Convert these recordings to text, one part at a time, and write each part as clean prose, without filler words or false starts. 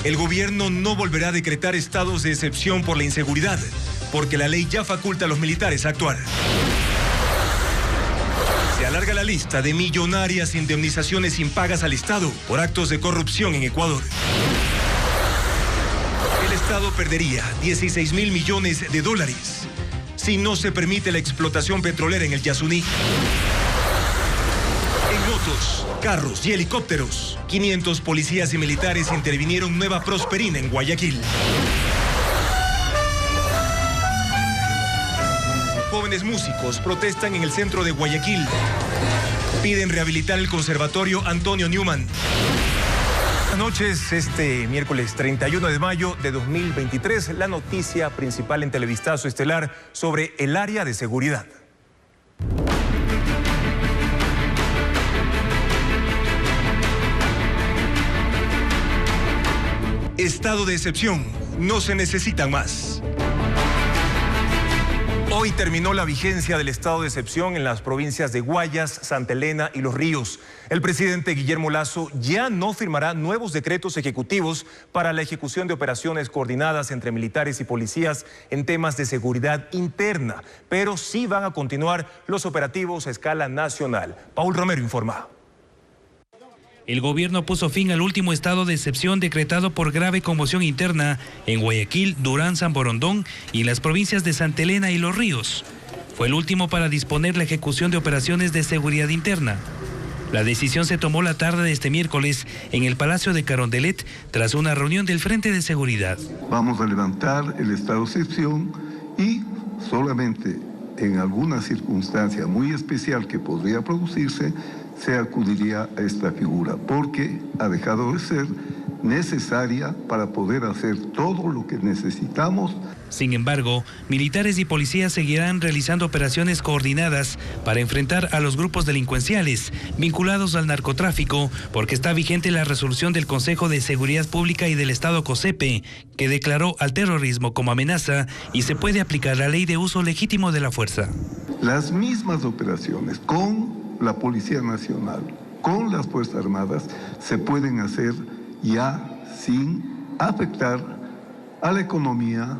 El gobierno no volverá a decretar estados de excepción por la inseguridad, porque la ley ya faculta a los militares a actuar. Se alarga la lista de millonarias indemnizaciones impagas al Estado por actos de corrupción en Ecuador. El Estado perdería 16.000 millones de dólares si no se permite la explotación petrolera en el Yasuní. En motos, carros y helicópteros, 500 policías y militares intervinieron en Nueva Prosperina en Guayaquil. Jóvenes músicos protestan en el centro de Guayaquil. Piden rehabilitar el conservatorio Antonio Newman. Buenas noches, este miércoles 31 de mayo de 2023, la noticia principal en Televistazo Estelar sobre el área de seguridad. Estado de excepción, no se necesitan más. Hoy terminó la vigencia del estado de excepción en las provincias de Guayas, Santa Elena y Los Ríos. El presidente Guillermo Lasso ya no firmará nuevos decretos ejecutivos para la ejecución de operaciones coordinadas entre militares y policías en temas de seguridad interna, pero sí van a continuar los operativos a escala nacional. Paul Romero informa. El gobierno puso fin al último estado de excepción decretado por grave conmoción interna en Guayaquil, Durán, San Borondón y en las provincias de Santa Elena y Los Ríos. Fue el último para disponer la ejecución de operaciones de seguridad interna. La decisión se tomó la tarde de este miércoles en el Palacio de Carondelet tras una reunión del Frente de Seguridad. Vamos a levantar el estado de excepción y solamente en alguna circunstancia muy especial que podría producirse, se acudiría a esta figura, porque ha dejado de ser necesaria para poder hacer todo lo que necesitamos. Sin embargo, militares y policías seguirán realizando operaciones coordinadas para enfrentar a los grupos delincuenciales vinculados al narcotráfico, porque está vigente la resolución del Consejo de Seguridad Pública y del Estado COSEPE, que declaró al terrorismo como amenaza y se puede aplicar la ley de uso legítimo de la fuerza. Las mismas operaciones con la Policía Nacional, con las Fuerzas Armadas, se pueden hacer ya sin afectar a la economía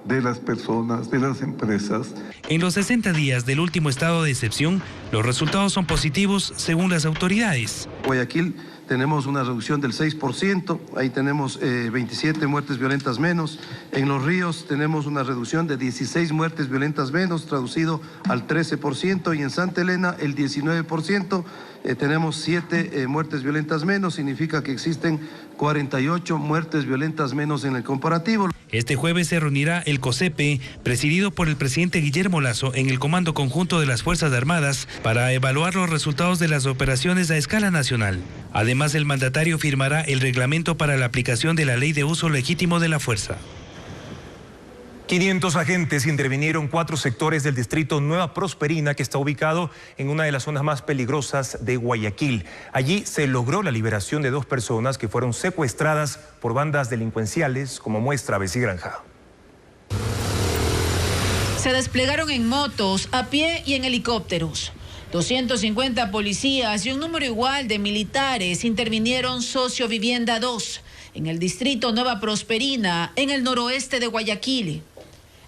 de las personas, de las empresas. En los 60 días del último estado de excepción, los resultados son positivos según las autoridades. Guayaquil tenemos una reducción del 6%, ahí tenemos 27 muertes violentas menos. En Los Ríos tenemos una reducción de 16 muertes violentas menos, traducido al 13%, y en Santa Elena el 19%. Tenemos 7 muertes violentas menos, significa que existen 48 muertes violentas menos en el comparativo. Este jueves se reunirá el COSEPE, presidido por el presidente Guillermo Lasso, en el Comando Conjunto de las Fuerzas Armadas, para evaluar los resultados de las operaciones a escala nacional. Además, el mandatario firmará el reglamento para la aplicación de la ley de uso legítimo de la fuerza. 500 agentes intervinieron 4 sectores del distrito Nueva Prosperina, que está ubicado en una de las zonas más peligrosas de Guayaquil. Allí se logró la liberación de 2 personas que fueron secuestradas por bandas delincuenciales, como muestra Bessie Granja. Se desplegaron en motos, a pie y en helicópteros. 250 policías y un número igual de militares intervinieron Sociovivienda 2 en el distrito Nueva Prosperina, en el noroeste de Guayaquil.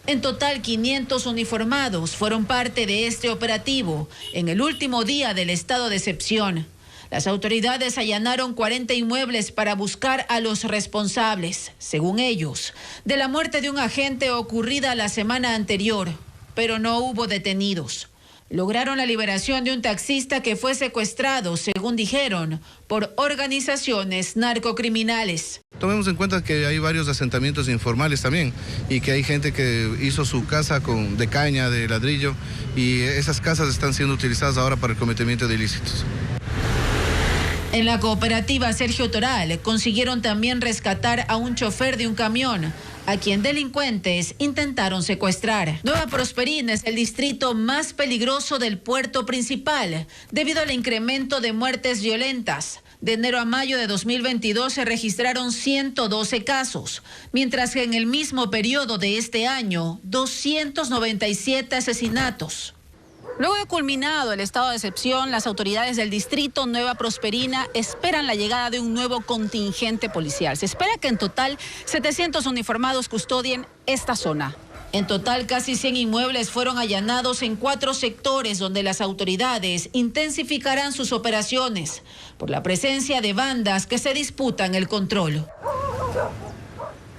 En total, 500 uniformados fueron parte de este operativo en el último día del estado de excepción. Las autoridades allanaron 40 inmuebles para buscar a los responsables, según ellos, de la muerte de un agente ocurrida la semana anterior, pero no hubo detenidos. Lograron la liberación de un taxista que fue secuestrado, según dijeron, por organizaciones narcocriminales. Tomemos en cuenta que hay varios asentamientos informales también y que hay gente que hizo su casa de caña, de ladrillo, y esas casas están siendo utilizadas ahora para el cometimiento de ilícitos. En la cooperativa Sergio Toral consiguieron también rescatar a un chofer de un camión, a quien delincuentes intentaron secuestrar. Nueva Prosperina es el distrito más peligroso del puerto principal, debido al incremento de muertes violentas. De enero a mayo de 2022 se registraron 112 casos, mientras que en el mismo periodo de este año, 297 asesinatos. Luego de culminado el estado de excepción, las autoridades del distrito Nueva Prosperina esperan la llegada de un nuevo contingente policial. Se espera que en total 700 uniformados custodien esta zona. En total, casi 100 inmuebles fueron allanados en 4 sectores donde las autoridades intensificarán sus operaciones por la presencia de bandas que se disputan el control.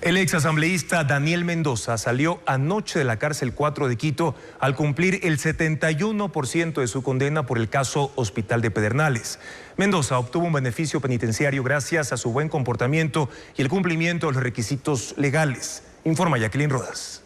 El exasambleísta Daniel Mendoza salió anoche de la cárcel 4 de Quito al cumplir el 71% de su condena por el caso Hospital de Pedernales. Mendoza obtuvo un beneficio penitenciario gracias a su buen comportamiento y el cumplimiento de los requisitos legales. Informa Jacqueline Rodas.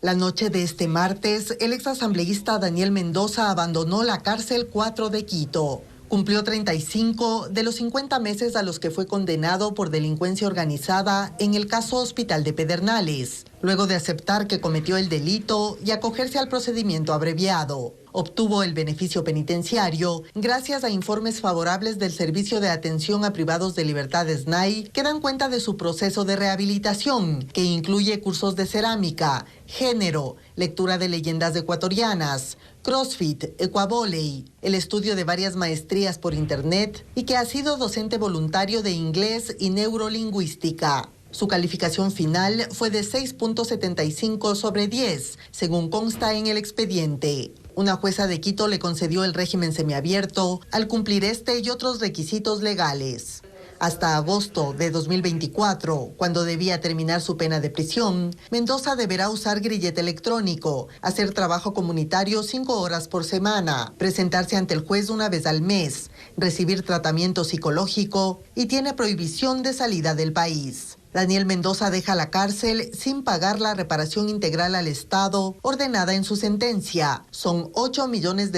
La noche de este martes, el exasambleísta Daniel Mendoza abandonó la cárcel 4 de Quito. Cumplió 35 de los 50 meses a los que fue condenado por delincuencia organizada en el caso Hospital de Pedernales, luego de aceptar que cometió el delito y acogerse al procedimiento abreviado. Obtuvo el beneficio penitenciario gracias a informes favorables del Servicio de Atención a Privados de Libertad SNAI que dan cuenta de su proceso de rehabilitación, que incluye cursos de cerámica, género, lectura de leyendas ecuatorianas, CrossFit, ecuavoley, el estudio de varias maestrías por internet y que ha sido docente voluntario de inglés y neurolingüística. Su calificación final fue de 6.75 sobre 10, según consta en el expediente. Una jueza de Quito le concedió el régimen semiabierto al cumplir este y otros requisitos legales. Hasta agosto de 2024, cuando debía terminar su pena de prisión, Mendoza deberá usar grillete electrónico, hacer trabajo comunitario 5 horas por semana, presentarse ante el juez una vez al mes, recibir tratamiento psicológico y tiene prohibición de salida del país. Daniel Mendoza deja la cárcel sin pagar la reparación integral al Estado ordenada en su sentencia. Son $8 millones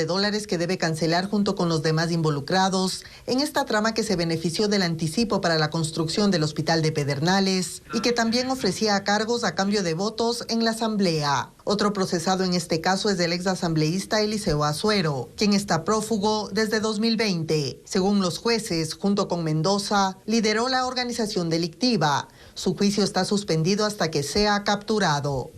que debe cancelar junto con los demás involucrados en esta trama que se benefició del anticipo para la construcción del Hospital de Pedernales y que también ofrecía cargos a cambio de votos en la Asamblea. Otro procesado en este caso es el exasambleísta Eliseo Azuero, quien está prófugo desde 2020. Según los jueces, junto con Mendoza, lideró la organización delictiva. Su juicio está suspendido hasta que sea capturado.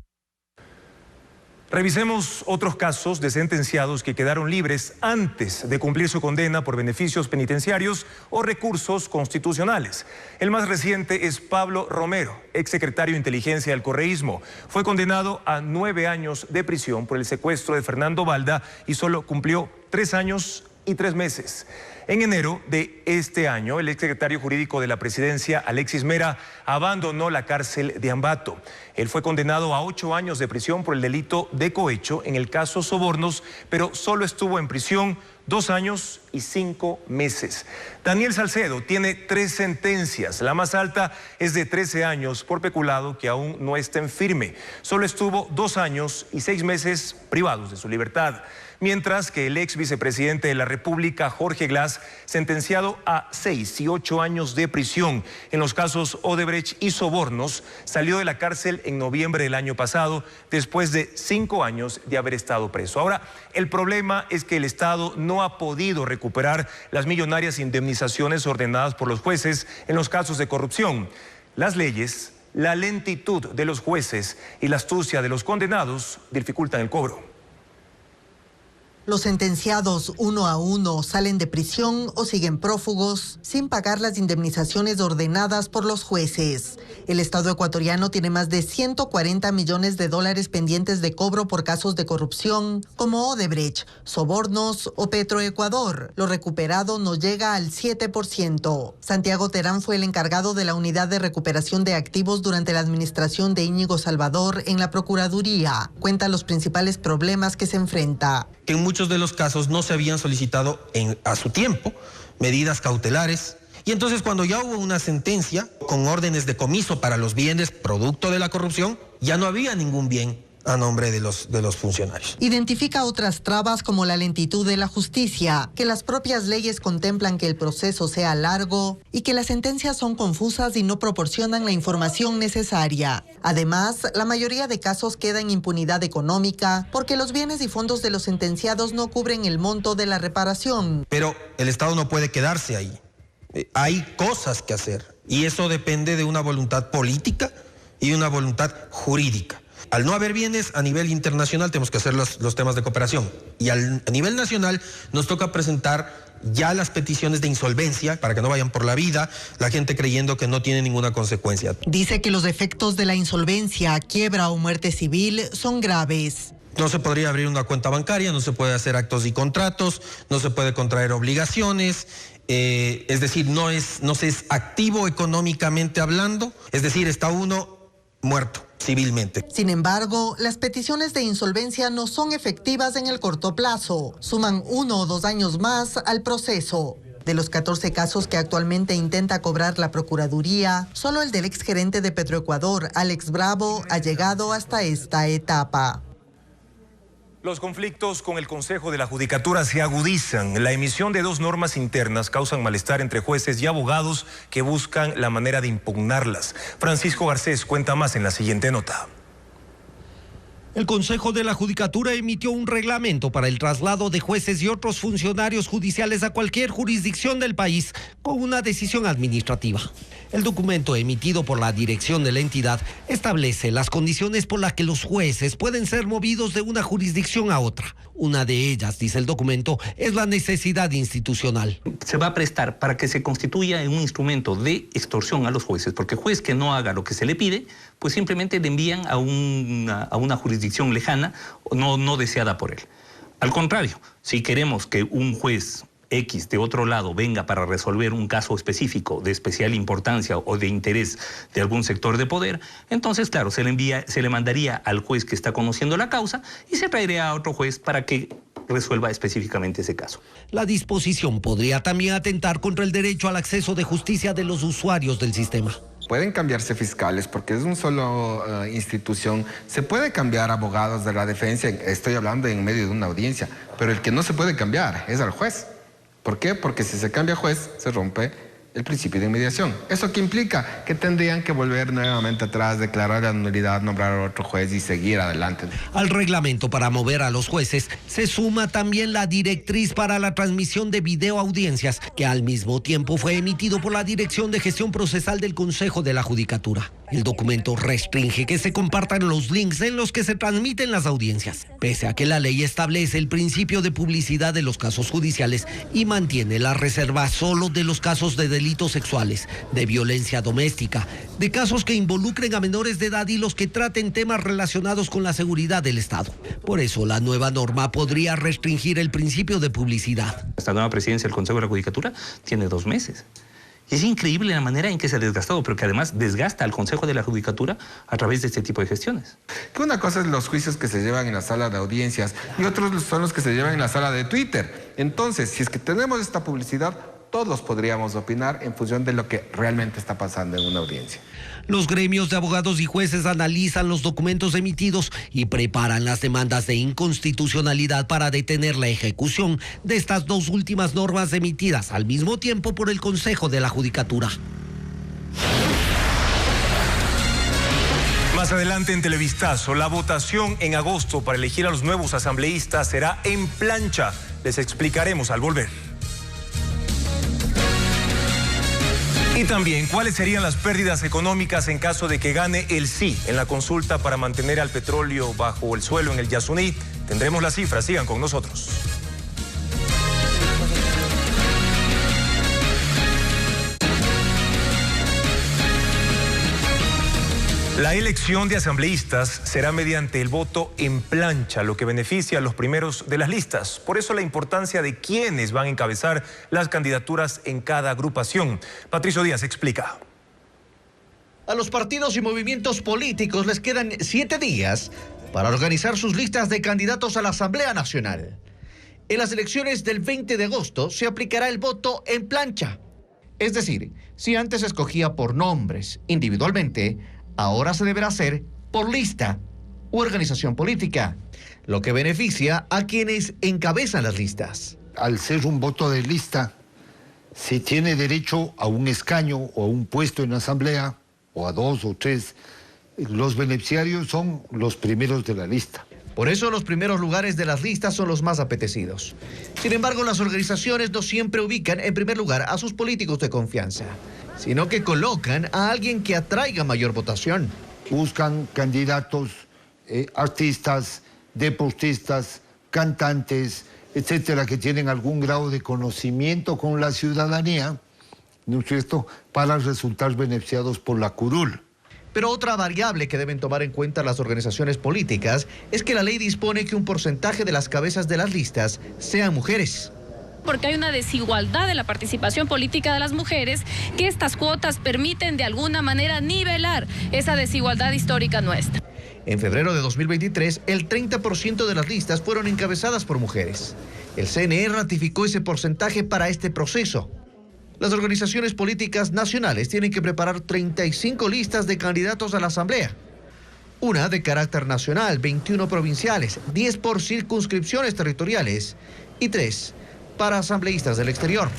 Revisemos otros casos de sentenciados que quedaron libres antes de cumplir su condena por beneficios penitenciarios o recursos constitucionales. El más reciente es Pablo Romero, exsecretario de Inteligencia del Correísmo. Fue condenado a 9 años de prisión por el secuestro de Fernando Balda y solo cumplió 3 años y 3 meses. En enero de este año, el exsecretario jurídico de la presidencia, Alexis Mera, abandonó la cárcel de Ambato. Él fue condenado a 8 años de prisión por el delito de cohecho en el caso Sobornos, pero solo estuvo en prisión 2 años y 5 meses. Daniel Salcedo tiene 3 sentencias. La más alta es de 13 años por peculado, que aún no está en firme. Solo estuvo 2 años y 6 meses privados de su libertad. Mientras que el ex vicepresidente de la República, Jorge Glass, sentenciado a 6 y 8 años de prisión en los casos Odebrecht y Sobornos, salió de la cárcel en noviembre del año pasado después de 5 años de haber estado preso. Ahora, el problema es que el Estado no ha podido recuperar las millonarias indemnizaciones ordenadas por los jueces en los casos de corrupción. Las leyes, la lentitud de los jueces y la astucia de los condenados dificultan el cobro. Los sentenciados 1 a 1 salen de prisión o siguen prófugos sin pagar las indemnizaciones ordenadas por los jueces. El Estado ecuatoriano tiene más de $140 millones pendientes de cobro por casos de corrupción como Odebrecht, Sobornos o Petroecuador. Lo recuperado no llega al 7%. Santiago Terán fue el encargado de la unidad de recuperación de activos durante la administración de Íñigo Salvador en la Procuraduría. Cuenta los principales problemas que se enfrenta. Que en muchos de los casos no se habían solicitado a su tiempo medidas cautelares. Y entonces cuando ya hubo una sentencia con órdenes de comiso para los bienes producto de la corrupción, ya no había ningún bien a nombre de los funcionarios. Identifica otras trabas como la lentitud de la justicia, que las propias leyes contemplan que el proceso sea largo y que las sentencias son confusas y no proporcionan la información necesaria. Además, la mayoría de casos queda en impunidad económica porque los bienes y fondos de los sentenciados no cubren el monto de la reparación. Pero el Estado no puede quedarse ahí. Hay cosas que hacer y eso depende de una voluntad política y una voluntad jurídica. Al no haber bienes, a nivel internacional tenemos que hacer los temas de cooperación. Y a nivel nacional nos toca presentar ya las peticiones de insolvencia para que no vayan por la vida, la gente creyendo que no tiene ninguna consecuencia. Dice que los efectos de la insolvencia, quiebra o muerte civil son graves. No se podría abrir una cuenta bancaria, no se puede hacer actos y contratos, no se puede contraer obligaciones, es decir, no se es activo económicamente hablando, es decir, está uno muerto civilmente. Sin embargo, las peticiones de insolvencia no son efectivas en el corto plazo. Suman 1 o 2 años más al proceso. De los 14 casos que actualmente intenta cobrar la Procuraduría, solo el del exgerente de Petroecuador, Alex Bravo, ha llegado hasta esta etapa. Los conflictos con el Consejo de la Judicatura se agudizan. La emisión de 2 normas internas causan malestar entre jueces y abogados que buscan la manera de impugnarlas. Francisco Garcés cuenta más en la siguiente nota. El Consejo de la Judicatura emitió un reglamento para el traslado de jueces y otros funcionarios judiciales a cualquier jurisdicción del país con una decisión administrativa. El documento emitido por la dirección de la entidad establece las condiciones por las que los jueces pueden ser movidos de una jurisdicción a otra. Una de ellas, dice el documento, es la necesidad institucional. Se va a prestar para que se constituya un instrumento de extorsión a los jueces, porque juez que no haga lo que se le pide, pues simplemente le envían a una jurisdicción lejana no deseada por él. Al contrario, si queremos que un juez X de otro lado venga para resolver un caso específico de especial importancia o de interés de algún sector de poder, entonces, claro, se le mandaría al juez que está conociendo la causa y se traería a otro juez para que resuelva específicamente ese caso. La disposición podría también atentar contra el derecho al acceso de justicia de los usuarios del sistema. Pueden cambiarse fiscales porque es una sola institución. Se puede cambiar abogados de la defensa, estoy hablando en medio de una audiencia, pero el que no se puede cambiar es al juez. ¿Por qué? Porque si se cambia juez, se rompe el principio de inmediación. ¿Eso qué implica? Que tendrían que volver nuevamente atrás, declarar la nulidad, nombrar a otro juez y seguir adelante. Al reglamento para mover a los jueces se suma también la directriz para la transmisión de videoaudiencias, que al mismo tiempo fue emitido por la Dirección de Gestión Procesal del Consejo de la Judicatura. El documento restringe que se compartan los links en los que se transmiten las audiencias, pese a que la ley establece el principio de publicidad de los casos judiciales y mantiene la reserva solo de los casos de delitos sexuales, de violencia doméstica, de casos que involucren a menores de edad y los que traten temas relacionados con la seguridad del Estado. Por eso, la nueva norma podría restringir el principio de publicidad. Esta nueva presidencia del Consejo de la Judicatura tiene 2 meses. Y es increíble la manera en que se ha desgastado, pero que además desgasta al Consejo de la Judicatura a través de este tipo de gestiones. Que una cosa es los juicios que se llevan en la sala de audiencias y otros son los que se llevan en la sala de Twitter. Entonces, si es que tenemos esta publicidad, todos podríamos opinar en función de lo que realmente está pasando en una audiencia. Los gremios de abogados y jueces analizan los documentos emitidos y preparan las demandas de inconstitucionalidad para detener la ejecución de estas 2 últimas normas emitidas al mismo tiempo por el Consejo de la Judicatura. Más adelante en Televistazo, la votación en agosto para elegir a los nuevos asambleístas será en plancha. Les explicaremos al volver. Y también, ¿cuáles serían las pérdidas económicas en caso de que gane el sí en la consulta para mantener al petróleo bajo el suelo en el Yasuní? Tendremos las cifras, sigan con nosotros. La elección de asambleístas será mediante el voto en plancha, lo que beneficia a los primeros de las listas. Por eso la importancia de quiénes van a encabezar las candidaturas en cada agrupación. Patricio Díaz explica. A los partidos y movimientos políticos les quedan 7 días para organizar sus listas de candidatos a la Asamblea Nacional. En las elecciones del 20 de agosto se aplicará el voto en plancha. Es decir, si antes se escogía por nombres individualmente, ahora se deberá hacer por lista u organización política, lo que beneficia a quienes encabezan las listas. Al ser un voto de lista, se tiene derecho a un escaño o a un puesto en la asamblea, o a 2 o 3. Los beneficiarios son los primeros de la lista. Por eso los primeros lugares de las listas son los más apetecidos. Sin embargo, las organizaciones no siempre ubican en primer lugar a sus políticos de confianza, sino que colocan a alguien que atraiga mayor votación. Buscan candidatos artistas, deportistas, cantantes, etcétera, que tienen algún grado de conocimiento con la ciudadanía, ¿no es cierto?, para resultar beneficiados por la curul. Pero otra variable que deben tomar en cuenta las organizaciones políticas es que la ley dispone que un porcentaje de las cabezas de las listas sean mujeres. Porque hay una desigualdad de la participación política de las mujeres, que estas cuotas permiten de alguna manera nivelar esa desigualdad histórica nuestra. En febrero de 2023, el 30% de las listas fueron encabezadas por mujeres. El CNE ratificó ese porcentaje para este proceso. Las organizaciones políticas nacionales tienen que preparar 35 listas de candidatos a la Asamblea. Una de carácter nacional, 21 provinciales, 10 por circunscripciones territoriales y 3 para asambleístas del exterior.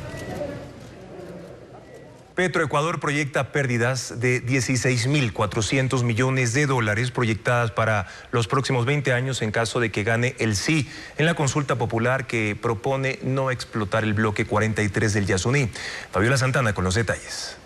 Petroecuador proyecta pérdidas de 16.400 millones de dólares proyectadas para los próximos 20 años en caso de que gane el sí en la consulta popular que propone no explotar el bloque 43 del Yasuní. Fabiola Santana con los detalles.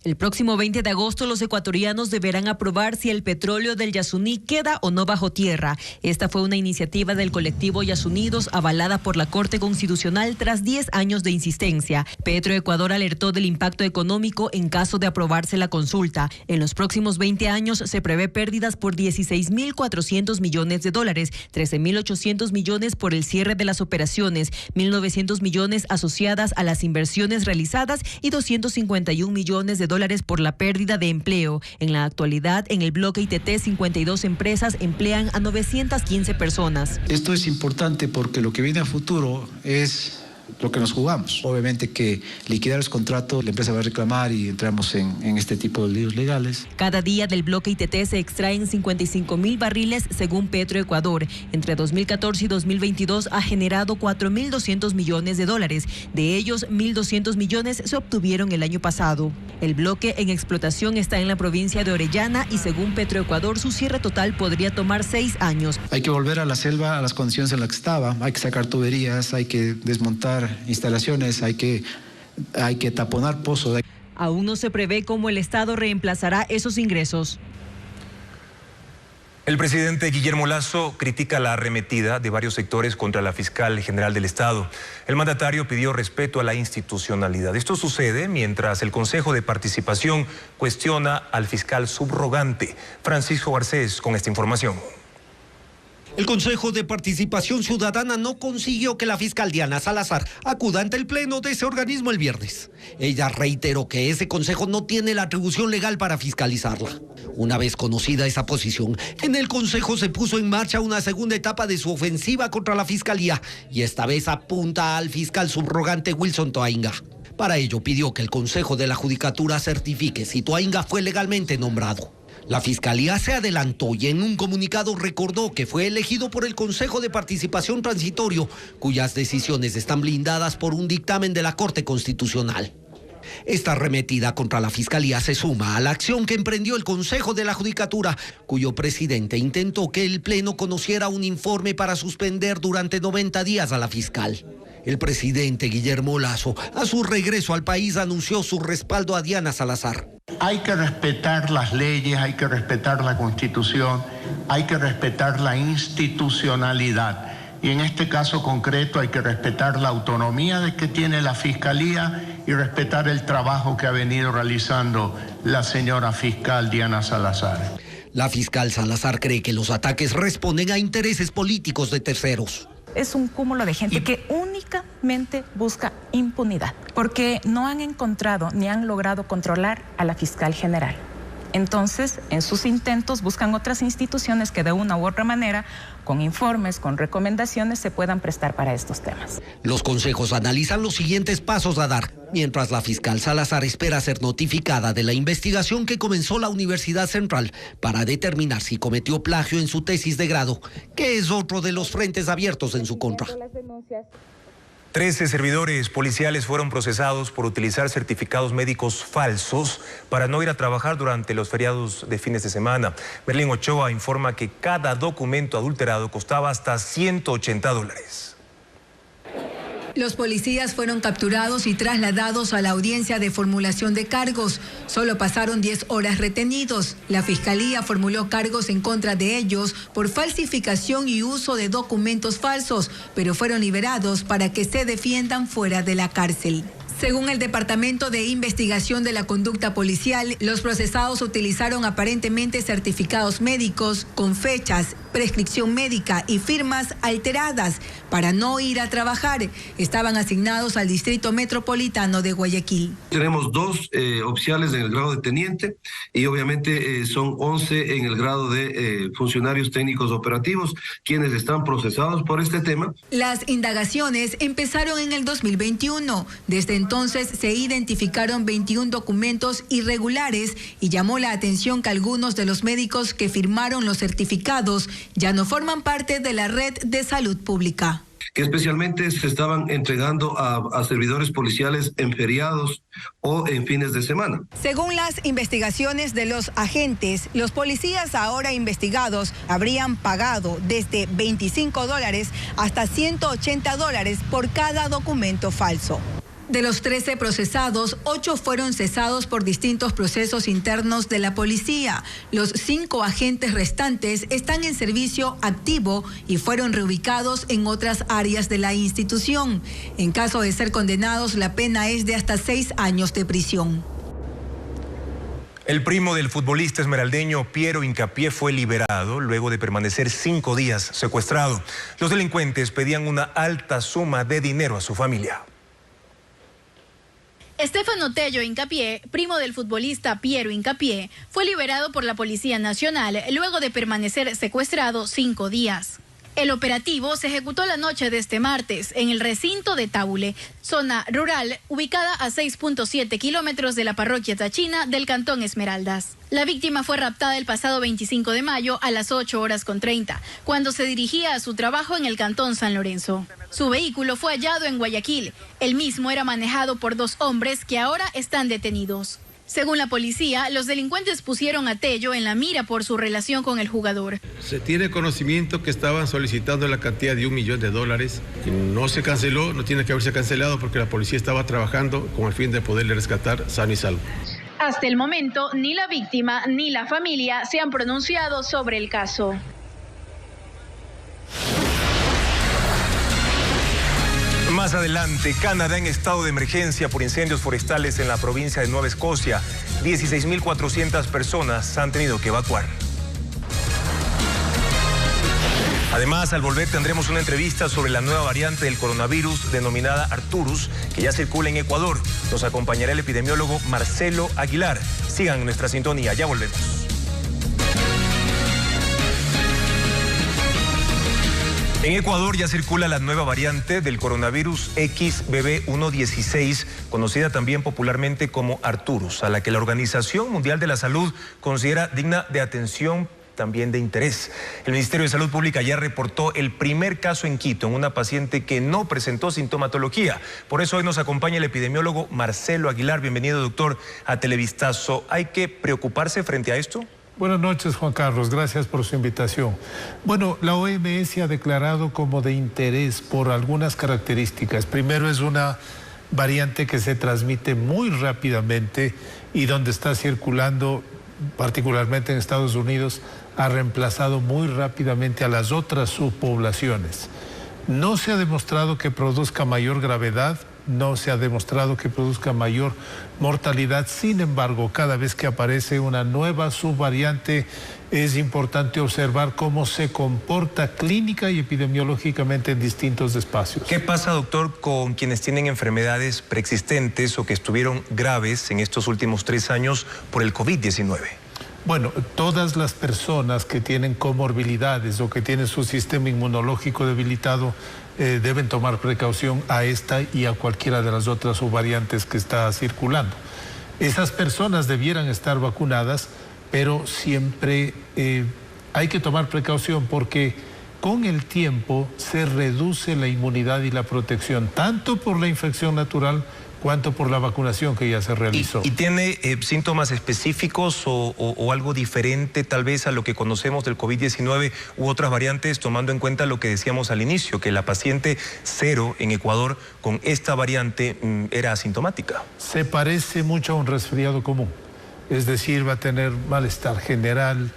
El próximo 20 de agosto los ecuatorianos deberán aprobar si el petróleo del Yasuní queda o no bajo tierra. Esta fue una iniciativa del colectivo Yasunidos avalada por la Corte Constitucional tras 10 años de insistencia. Petroecuador alertó del impacto económico en caso de aprobarse la consulta. En los próximos 20 años se prevé pérdidas por 16.400 millones de dólares, 13.800 millones por el cierre de las operaciones, 1.900 millones asociadas a las inversiones realizadas y 251 millones de dólares por la pérdida de empleo. En la actualidad, en el bloque ITT, 52 empresas emplean a 915 personas. Esto es importante porque lo que viene a futuro es lo que nos jugamos. Obviamente que liquidar los contratos, la empresa va a reclamar y entramos en este tipo de líos legales. Cada día del bloque ITT se extraen 55.000 barriles según Petroecuador. Entre 2014 y 2022 ha generado 4.200 millones de dólares. De ellos, 1.200 millones se obtuvieron el año pasado. El bloque en explotación está en la provincia de Orellana y según Petroecuador su cierre total podría tomar 6 años. Hay que volver a la selva a las condiciones en las que estaba. Hay que sacar tuberías, hay que desmontar instalaciones, hay que taponar pozos. Aún no se prevé cómo el Estado reemplazará esos ingresos. El presidente Guillermo Lasso critica la arremetida de varios sectores contra la fiscal general del Estado. El mandatario pidió respeto a la institucionalidad. Esto sucede mientras el Consejo de Participación cuestiona al fiscal subrogante. Francisco Garcés con esta información. El Consejo de Participación Ciudadana no consiguió que la fiscal Diana Salazar acuda ante el pleno de ese organismo el viernes. Ella reiteró que ese consejo no tiene la atribución legal para fiscalizarla. Una vez conocida esa posición, en el consejo se puso en marcha una segunda etapa de su ofensiva contra la fiscalía y esta vez apunta al fiscal subrogante Wilson Toainga. Para ello pidió que el Consejo de la Judicatura certifique si Toainga fue legalmente nombrado. La Fiscalía se adelantó y en un comunicado recordó que fue elegido por el Consejo de Participación Transitorio, cuyas decisiones están blindadas por un dictamen de la Corte Constitucional. Esta arremetida contra la Fiscalía se suma a la acción que emprendió el Consejo de la Judicatura, cuyo presidente intentó que el Pleno conociera un informe para suspender durante 90 días a la fiscal. El presidente Guillermo Lasso, a su regreso al país, anunció su respaldo a Diana Salazar. Hay que respetar las leyes, hay que respetar la Constitución, hay que respetar la institucionalidad. Y en este caso concreto hay que respetar la autonomía de que tiene la Fiscalía y respetar el trabajo que ha venido realizando la señora fiscal Diana Salazar. La fiscal Salazar cree que los ataques responden a intereses políticos de terceros. Es un cúmulo de gente que únicamente busca impunidad, porque no han encontrado ni han logrado controlar a la fiscal general. Entonces, en sus intentos buscan otras instituciones que de una u otra manera, con informes, con recomendaciones, se puedan prestar para estos temas. Los consejos analizan los siguientes pasos a dar, mientras la fiscal Salazar espera ser notificada de la investigación que comenzó la Universidad Central para determinar si cometió plagio en su tesis de grado, que es otro de los frentes abiertos en su contra. 13 servidores policiales fueron procesados por utilizar certificados médicos falsos para no ir a trabajar durante los feriados de fines de semana. Berlín Ochoa informa que cada documento adulterado costaba hasta $180. Los policías fueron capturados y trasladados a la audiencia de formulación de cargos. Solo pasaron 10 horas retenidos. La Fiscalía formuló cargos en contra de ellos por falsificación y uso de documentos falsos, pero fueron liberados para que se defiendan fuera de la cárcel. Según el Departamento de Investigación de la Conducta Policial, los procesados utilizaron aparentemente certificados médicos con fechas, prescripción médica y firmas alteradas para no ir a trabajar. Estaban asignados al Distrito Metropolitano de Guayaquil. Tenemos 2 oficiales en el grado de teniente y obviamente son 11 en el grado de funcionarios técnicos operativos, quienes están procesados por este tema. Las indagaciones empezaron en el 2021. Desde entonces se identificaron 21 documentos irregulares y llamó la atención que algunos de los médicos que firmaron los certificados ya no forman parte de la red de salud pública. Que especialmente se estaban entregando a servidores policiales en feriados o en fines de semana. Según las investigaciones de los agentes, los policías ahora investigados habrían pagado desde $25 hasta $180 por cada documento falso. De los 13 procesados, 8 fueron cesados por distintos procesos internos de la policía. Los 5 agentes restantes están en servicio activo y fueron reubicados en otras áreas de la institución. En caso de ser condenados, la pena es de hasta 6 años de prisión. El primo del futbolista esmeraldeño Piero Hincapié fue liberado luego de permanecer 5 días secuestrado. Los delincuentes pedían una alta suma de dinero a su familia. Estefano Tello Hincapié, primo del futbolista Piero Hincapié, fue liberado por la Policía Nacional luego de permanecer secuestrado 5 días. El operativo se ejecutó la noche de este martes en el recinto de Taule, zona rural ubicada a 6.7 kilómetros de la parroquia Tachina del cantón Esmeraldas. La víctima fue raptada el pasado 25 de mayo a las 8:30, cuando se dirigía a su trabajo en el cantón San Lorenzo. Su vehículo fue hallado en Guayaquil. El mismo era manejado por 2 hombres que ahora están detenidos. Según la policía, los delincuentes pusieron a Tello en la mira por su relación con el jugador. Se tiene conocimiento que estaban solicitando la cantidad de $1 millón, que no se canceló, no tiene que haberse cancelado porque la policía estaba trabajando con el fin de poderle rescatar sano y salvo. Hasta el momento, ni la víctima ni la familia se han pronunciado sobre el caso. Más adelante, Canadá en estado de emergencia por incendios forestales en la provincia de Nueva Escocia. 16.400 personas han tenido que evacuar. Además, al volver tendremos una entrevista sobre la nueva variante del coronavirus denominada Arcturus, que ya circula en Ecuador. Nos acompañará el epidemiólogo Marcelo Aguilar. Sigan en nuestra sintonía, ya volvemos. En Ecuador ya circula la nueva variante del coronavirus XBB1.16, conocida también popularmente como Arcturus, a la que la Organización Mundial de la Salud considera digna de atención, también de interés. El Ministerio de Salud Pública ya reportó el primer caso en Quito en una paciente que no presentó sintomatología. Por eso hoy nos acompaña el epidemiólogo Marcelo Aguilar. Bienvenido, doctor, a Televistazo. ¿Hay que preocuparse frente a esto? Buenas noches, Juan Carlos. Gracias por su invitación. Bueno, la OMS ha declarado como de interés por algunas características. Primero, es una variante que se transmite muy rápidamente y donde está circulando, particularmente en Estados Unidos, ha reemplazado muy rápidamente a las otras subpoblaciones. No se ha demostrado que produzca mayor gravedad, no se ha demostrado que produzca mayor mortalidad. Sin embargo, cada vez que aparece una nueva subvariante, es importante observar cómo se comporta clínica y epidemiológicamente en distintos espacios. ¿Qué pasa, doctor, con quienes tienen enfermedades preexistentes o que estuvieron graves en estos últimos 3 años por el COVID-19? Bueno, todas las personas que tienen comorbilidades o que tienen su sistema inmunológico debilitado deben tomar precaución a esta y a cualquiera de las otras subvariantes que está circulando. Esas personas debieran estar vacunadas, pero siempre hay que tomar precaución porque con el tiempo se reduce la inmunidad y la protección, tanto por la infección natural cuanto por la vacunación que ya se realizó. ¿Y tiene síntomas específicos o algo diferente tal vez a lo que conocemos del COVID-19 u otras variantes, tomando en cuenta lo que decíamos al inicio, que la paciente 0 en Ecuador con esta variante era asintomática? Se parece mucho a un resfriado común, es decir, va a tener malestar general,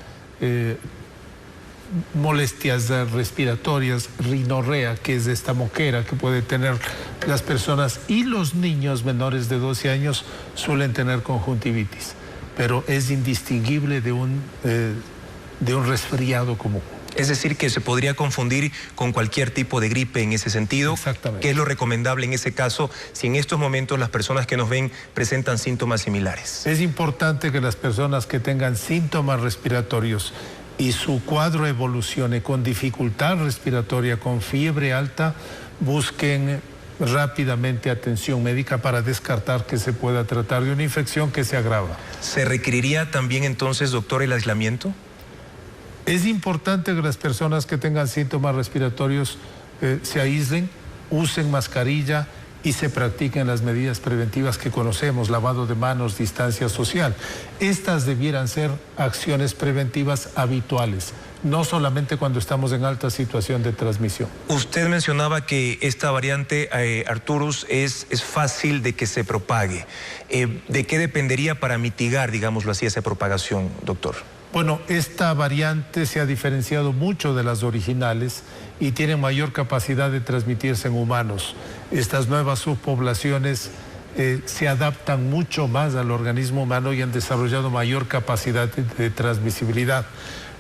molestias respiratorias, rinorrea, que es esta moquera que puede tener las personas, y los niños menores de 12 años suelen tener conjuntivitis, pero es indistinguible de un resfriado común. Es decir, que se podría confundir con cualquier tipo de gripe en ese sentido. Exactamente. ¿Qué es lo recomendable en ese caso si en estos momentos las personas que nos ven presentan síntomas similares? Es importante que las personas que tengan síntomas respiratorios y su cuadro evolucione con dificultad respiratoria, con fiebre alta, busquen rápidamente atención médica para descartar que se pueda tratar de una infección que se agrava. ¿Se requeriría también entonces, doctor, el aislamiento? Es importante que las personas que tengan síntomas respiratorios se aíslen, usen mascarilla y se practiquen las medidas preventivas que conocemos, lavado de manos, distancia social. Estas debieran ser acciones preventivas habituales, no solamente cuando estamos en alta situación de transmisión. Usted mencionaba que esta variante, Arturus, es fácil de que se propague. ¿De qué dependería para mitigar, digámoslo así, esa propagación, doctor? Bueno, esta variante se ha diferenciado mucho de las originales y tiene mayor capacidad de transmitirse en humanos. Estas nuevas subpoblaciones se adaptan mucho más al organismo humano y han desarrollado mayor capacidad de transmisibilidad.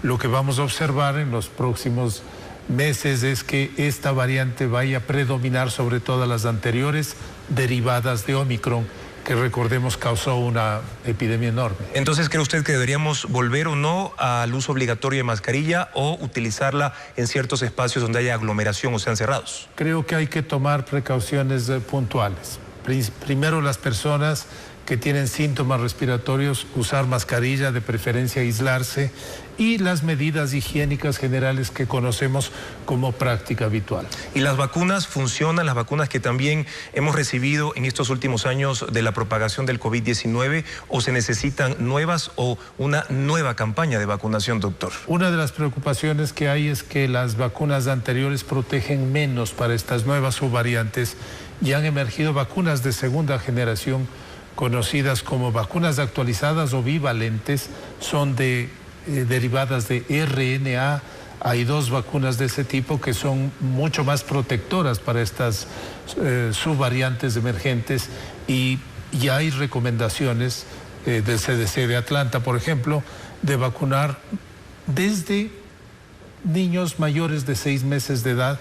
Lo que vamos a observar en los próximos meses es que esta variante vaya a predominar sobre todas las anteriores derivadas de Omicron, que recordemos causó una epidemia enorme. Entonces, ¿cree usted que deberíamos volver o no al uso obligatorio de mascarilla o utilizarla en ciertos espacios donde haya aglomeración o sean cerrados? Creo que hay que tomar precauciones puntuales. Primero, las personas que tienen síntomas respiratorios, usar mascarilla, de preferencia aislarse, y las medidas higiénicas generales que conocemos como práctica habitual. ¿Y las vacunas funcionan? Las vacunas que también hemos recibido en estos últimos años de la propagación del COVID-19, ¿o se necesitan nuevas o una nueva campaña de vacunación, doctor? Una de las preocupaciones que hay es que las vacunas anteriores protegen menos para estas nuevas subvariantes y han emergido vacunas de segunda generación conocidas como vacunas actualizadas o bivalentes, son derivadas de RNA. Hay dos vacunas de ese tipo que son mucho más protectoras para estas subvariantes emergentes, y ya hay recomendaciones del CDC de Atlanta, por ejemplo, de vacunar desde niños mayores de 6 meses de edad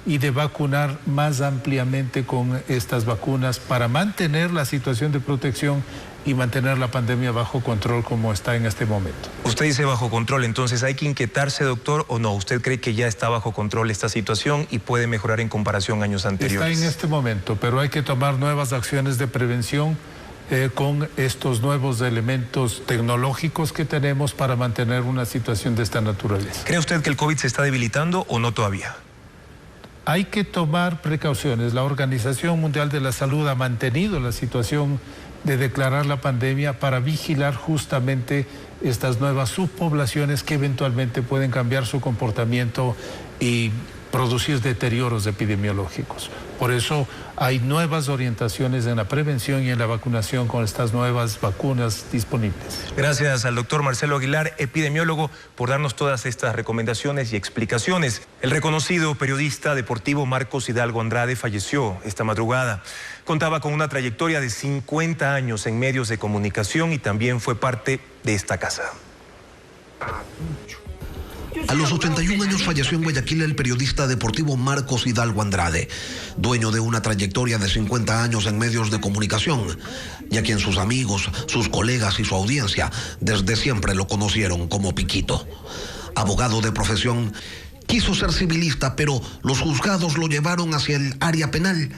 y de vacunar más ampliamente con estas vacunas para mantener la situación de protección y mantener la pandemia bajo control como está en este momento. Usted dice bajo control, entonces ¿hay que inquietarse, doctor, o no? ¿Usted cree que ya está bajo control esta situación y puede mejorar en comparación a años anteriores? Está en este momento, pero hay que tomar nuevas acciones de prevención con estos nuevos elementos tecnológicos que tenemos para mantener una situación de esta naturaleza. ¿Cree usted que el COVID se está debilitando o no todavía? Hay que tomar precauciones. La Organización Mundial de la Salud ha mantenido la situación de declarar la pandemia para vigilar justamente estas nuevas subpoblaciones que eventualmente pueden cambiar su comportamiento y producir deterioros epidemiológicos. Por eso hay nuevas orientaciones en la prevención y en la vacunación con estas nuevas vacunas disponibles. Gracias al doctor Marcelo Aguilar, epidemiólogo, por darnos todas estas recomendaciones y explicaciones. El reconocido periodista deportivo Marcos Hidalgo Andrade falleció esta madrugada. Contaba con una trayectoria de 50 años en medios de comunicación y también fue parte de esta casa. A los 81 años falleció en Guayaquil el periodista deportivo Marcos Hidalgo Andrade, dueño de una trayectoria de 50 años en medios de comunicación, y a quien sus amigos, sus colegas y su audiencia desde siempre lo conocieron como Piquito. Abogado de profesión, quiso ser civilista, pero los juzgados lo llevaron hacia el área penal.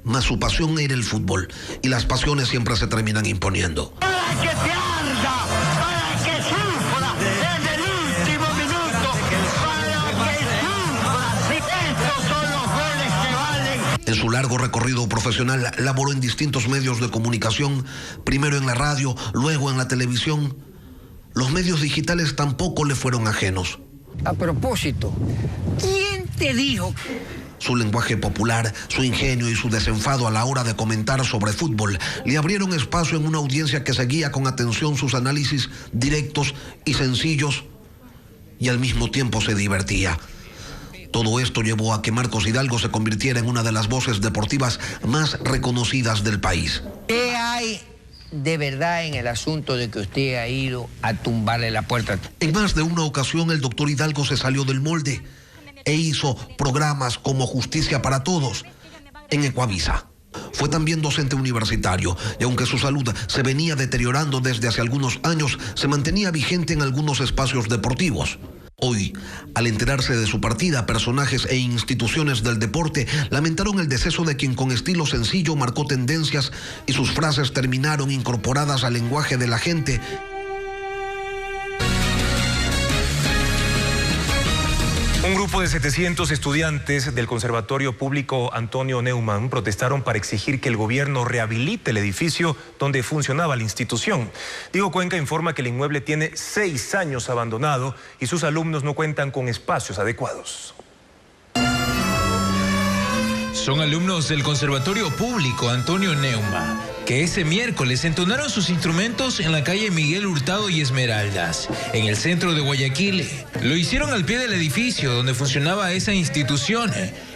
Mas su pasión era el fútbol, y las pasiones siempre se terminan imponiendo. ¡Para que te arda! ¡Para que sufra! ¡Desde el último minuto! ¡Para que sufra! ¡Estos son los goles que valen! En su largo recorrido profesional, laboró en distintos medios de comunicación, primero en la radio, luego en la televisión. Los medios digitales tampoco le fueron ajenos. A propósito, ¿quién te dijo? Su lenguaje popular, su ingenio y su desenfado a la hora de comentar sobre fútbol le abrieron espacio en una audiencia que seguía con atención sus análisis directos y sencillos y al mismo tiempo se divertía. Todo esto llevó a que Marcos Hidalgo se convirtiera en una de las voces deportivas más reconocidas del país. ¿Qué hay de verdad en el asunto de que usted ha ido a tumbarle la puerta? En más de una ocasión el doctor Hidalgo se salió del molde e hizo programas como Justicia para Todos en Ecuavisa. Fue también docente universitario y aunque su salud se venía deteriorando desde hace algunos años, se mantenía vigente en algunos espacios deportivos. Hoy, al enterarse de su partida, personajes e instituciones del deporte lamentaron el deceso de quien con estilo sencillo marcó tendencias y sus frases terminaron incorporadas al lenguaje de la gente. Un grupo de 700 estudiantes del Conservatorio Público Antonio Neumann protestaron para exigir que el gobierno rehabilite el edificio donde funcionaba la institución. Diego Cuenca informa que el inmueble tiene 6 años abandonado y sus alumnos no cuentan con espacios adecuados. Son alumnos del Conservatorio Público Antonio Neumann, que ese miércoles entonaron sus instrumentos en la calle Miguel Hurtado y Esmeraldas, en el centro de Guayaquil. Lo hicieron al pie del edificio donde funcionaba esa institución,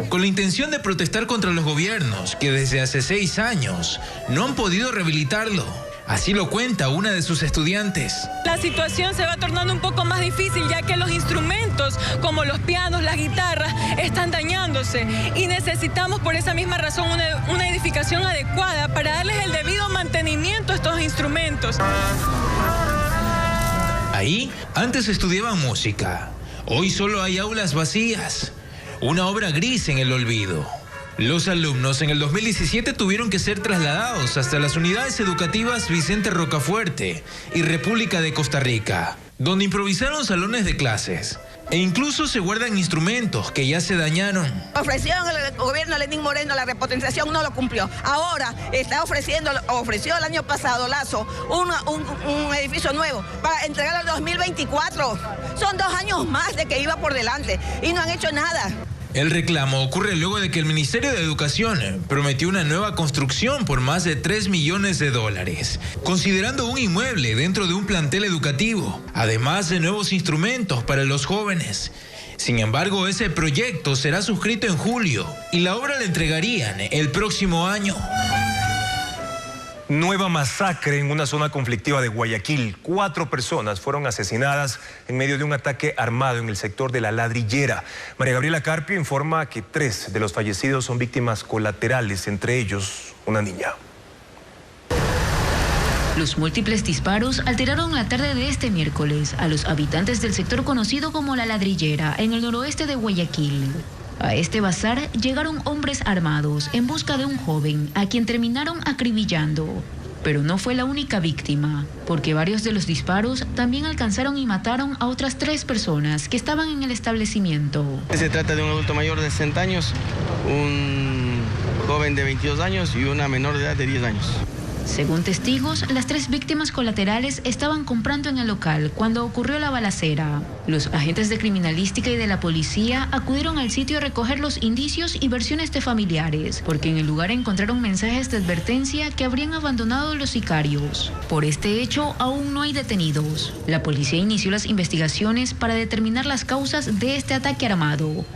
con la intención de protestar contra los gobiernos que desde hace 6 años no han podido rehabilitarlo. Así lo cuenta una de sus estudiantes. La situación se va tornando un poco más difícil ya que los instrumentos como los pianos, las guitarras están dañándose y necesitamos por esa misma razón una edificación adecuada para darles el debido mantenimiento a estos instrumentos. Ahí antes estudiaban música, hoy solo hay aulas vacías, una obra gris en el olvido. Los alumnos en el 2017 tuvieron que ser trasladados hasta las unidades educativas Vicente Rocafuerte y República de Costa Rica, donde improvisaron salones de clases e incluso se guardan instrumentos que ya se dañaron. Ofrecieron el gobierno Lenín Moreno la repotenciación, no lo cumplió. Ahora ofreció el año pasado Lazo un edificio nuevo para entregarlo en 2024. Son 2 años más de que iba por delante y no han hecho nada. El reclamo ocurre luego de que el Ministerio de Educación prometió una nueva construcción por más de $3 millones, considerando un inmueble dentro de un plantel educativo, además de nuevos instrumentos para los jóvenes. Sin embargo, ese proyecto será suscrito en julio y la obra la entregarían el próximo año. Nueva masacre en una zona conflictiva de Guayaquil. 4 personas fueron asesinadas en medio de un ataque armado en el sector de La Ladrillera. María Gabriela Carpio informa que 3 de los fallecidos son víctimas colaterales, entre ellos una niña. Los múltiples disparos alteraron la tarde de este miércoles a los habitantes del sector conocido como La Ladrillera, en el noroeste de Guayaquil. A este bazar llegaron hombres armados en busca de un joven a quien terminaron acribillando. Pero no fue la única víctima, porque varios de los disparos también alcanzaron y mataron a otras 3 personas que estaban en el establecimiento. Se trata de un adulto mayor de 60 años, un joven de 22 años y una menor de edad de 10 años. Según testigos, las 3 víctimas colaterales estaban comprando en el local cuando ocurrió la balacera. Los agentes de criminalística y de la policía acudieron al sitio a recoger los indicios y versiones de familiares, porque en el lugar encontraron mensajes de advertencia que habrían abandonado los sicarios. Por este hecho, aún no hay detenidos. La policía inició las investigaciones para determinar las causas de este ataque armado.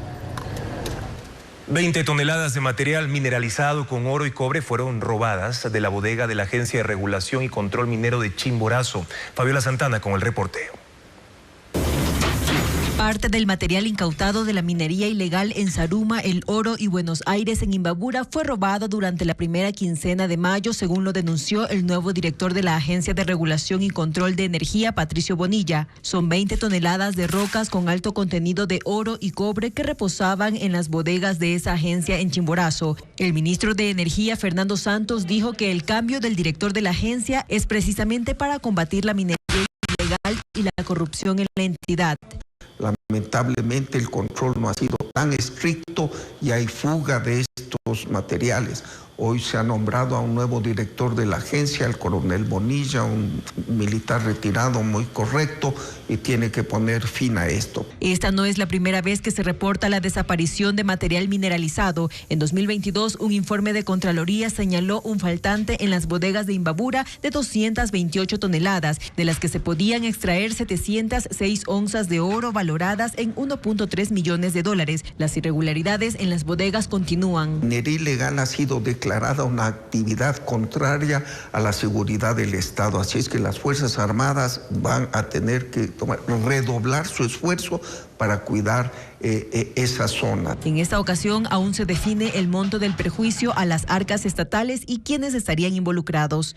20 toneladas de material mineralizado con oro y cobre fueron robadas de la bodega de la Agencia de Regulación y Control Minero de Chimborazo. Fabiola Santana con el reporte. Parte del material incautado de la minería ilegal en Zaruma, El Oro y Buenos Aires en Imbabura fue robado durante la primera quincena de mayo, según lo denunció el nuevo director de la Agencia de Regulación y Control de Energía, Patricio Bonilla. Son 20 toneladas de rocas con alto contenido de oro y cobre que reposaban en las bodegas de esa agencia en Chimborazo. El ministro de Energía, Fernando Santos, dijo que el cambio del director de la agencia es precisamente para combatir la minería ilegal y la corrupción en la entidad. Lamentablemente el control no ha sido tan estricto y hay fuga de estos materiales. Hoy se ha nombrado a un nuevo director de la agencia, el coronel Bonilla, un militar retirado muy correcto, y tiene que poner fin a esto. Esta no es la primera vez que se reporta la desaparición de material mineralizado. En 2022, un informe de Contraloría señaló un faltante en las bodegas de Imbabura de 228 toneladas, de las que se podían extraer 706 onzas de oro valoradas en 1.3 millones de dólares. Las irregularidades en las bodegas continúan. Minería ilegal ha sido declarada una actividad contraria a la seguridad del Estado, así es que las Fuerzas Armadas van a tener que redoblar su esfuerzo para cuidar esa zona. En esta ocasión aún se define el monto del perjuicio a las arcas estatales y quiénes estarían involucrados.